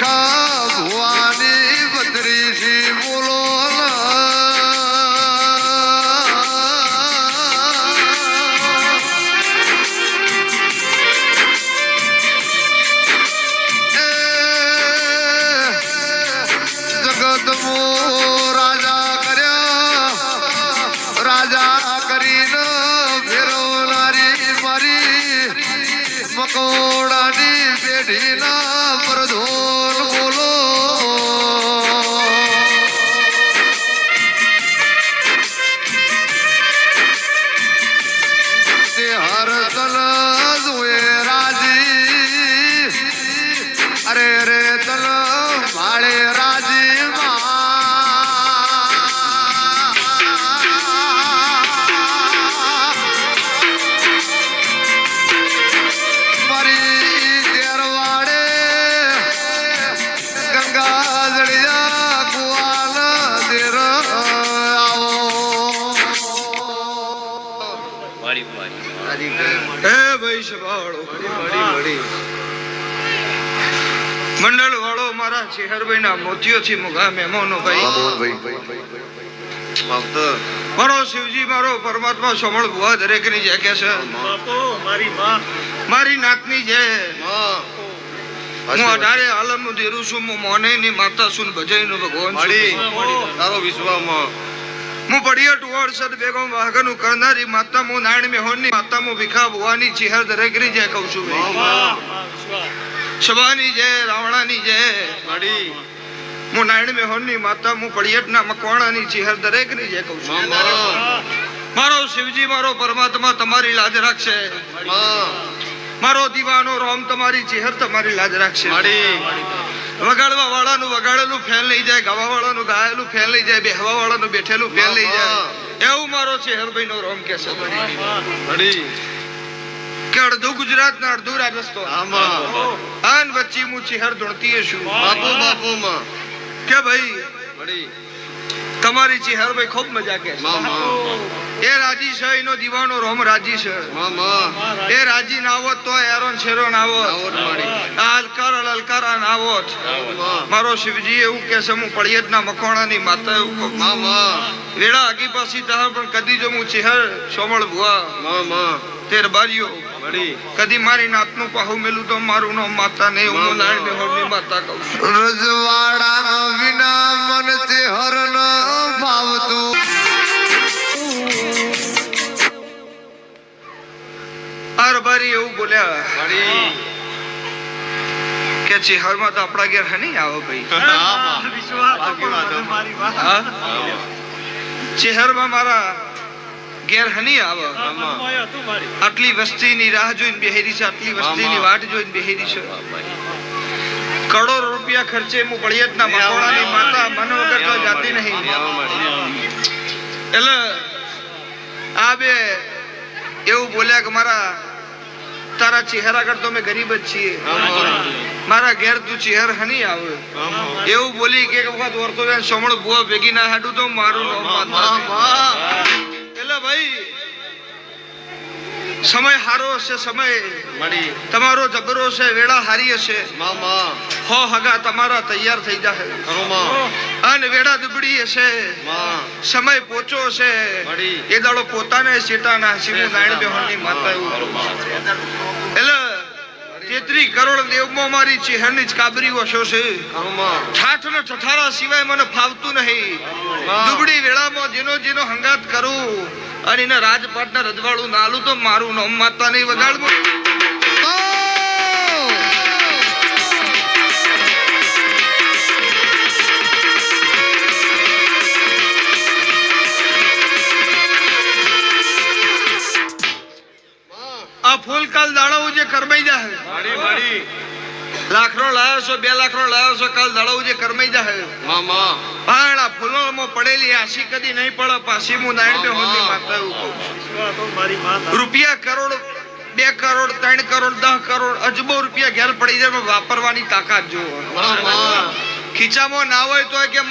ભીખા ભુવાની બત્રીસી બોલો જગત મો રાજા કર્યા રાજા કરીને ફેરવનારી મારી મકોડાની પેઢીના પ્રધોલ બોલો તે હર તલ જોએ રાજી અરે રે તલ ભાડે રાજી મંડળ વાળો મારા ચેહરભાઈ ના મોતીઓ થી મુગા મહેમાનો ભાઈ મારો શિવજી મારો પરમાત્મા સમળ ભુવા દરેક ની જય કે છે મારી નાતની જય હું અઢારે આલમ નું દેરું છું હું મોને ની માતા સુન ભજઈ નું ભગવાન તારો વિશ્વમાં હું પડિયો ટુવાડ સદ બેગમ વાહગનું કરનારી માતા હું નારાયણ મેહોની માતા હું ભીખા ભુવાની ચિહર દરેકરી જય કહું છું શબાની જય રાવણાની જય હું નારાયણ મેહોની માતા હું પડિયટના મકવાણાની ચિહર દરેકરી જય કહું છું મારો શિવજી મારો પરમાત્મા તમારી લાજ રાખશે મારો દીવાનો રોમ તમારી ચિહર તમારી લાજ રાખશે વગાડવા વાળાનું વગાડેલું ફેલ લઈ જાય ગાવા વાળાનું ગાયેલું ફેલ લઈ જાય બેહવા વાળાનું બેઠેલું ફેલ લઈ જાય એવું મારો ચેહરભાઈ નો રોમ કે છે કે અડધું ગુજરાત ને અડધું રાજસ્થાન આન વચ્ચે હું ચેહર ધૂણતી છું કે ભાઈ તમારી ચેહરભાઈ ખૂબ મજા કે એ રાજી છે એનો દીવાનો રોમ રાજી છે એ રાજી ના આવત તો એરોન શેરો ના આવત અલકાર અલકારા ના આવત મારો શિવજી એવું કે છે હું પડિયત ના મકોણા ની માતા એવું વેળા આગી પાછી તા પણ કદી જો હું ચેહર સોમળ ભુવા તેર બારીઓ કદી મારી નાતનું પાહુ મેલું તો મારું નામ માતા ને હું નારાયણ મેહોરની માતા કહું છું રજવાડા વિના મન ચેહર ન ભાવતું અરબારી એવું બોલ્યા કે ચેહર માં તો આપડા ઘેર હની આવો ભાઈ ચેહર માં મારા ઘેર હની આવો આટલી વસ્તી ની રાહ જોઈને બેહેરી છે આટલી વસ્તી ની વાટ જોઈને બેહેરી છે કરોડો રૂપિયા ખર્ચે હું પડિયત ના મકોડા ની માતા મન વગર તો જાતી નહીં એટલે આ બે એવું બોલ્યા કે મારા તારા ચહેરા કરતો અમે ગરીબ જ છીએ મારા ઘેર તું ચહેર હની આવે એવું બોલી કે વખત વર્તો સોમળ બુઆ ભેગી ના હાડું તો મારું એટલે ભાઈ સમય હારો હશે સમય તમારો જબરો છે વેળા હારી હશે હો હગા તમારા તૈયાર થઈ જશે અને વેળા દુબડી હશે સમય પોચો હશે એ દાડો પોતાને શેટાના શિવુ નારાયણ બેહોની માતા એટલે 33 કરોડ દેવમાં મારી ચેહરની જ કાબરી વસો છે ઠાઠ ને ઠઠારા સિવાય મને ફાવતું નહીં દુબડી વેળામાં જેનો જેનો હંગાત કરું અને એના રાજપાટના રજવાડું નાલું તો મારું નામ માતા નહીં વગાડવું આ ફૂલ કાલ દાડાવું જે કરમાઈ જાય લાખનો લાવ્યો છો 2 લાખનો લાવ્યો છો કાલ દાડાવું જે કરમાઈ જાય પણ આ ફૂલોમાં પડેલી આશી કદી નહીં પડે પાછી હું નારાયણ બેહોની માતા એવું કહું રૂપિયા કરોડ 2 કરોડ 3 કરોડ 10 કરોડ અજબો રૂપિયા ઘેર પડી જાય વાપરવાની તાકાત જો ખીચામાં ના હોય તો કે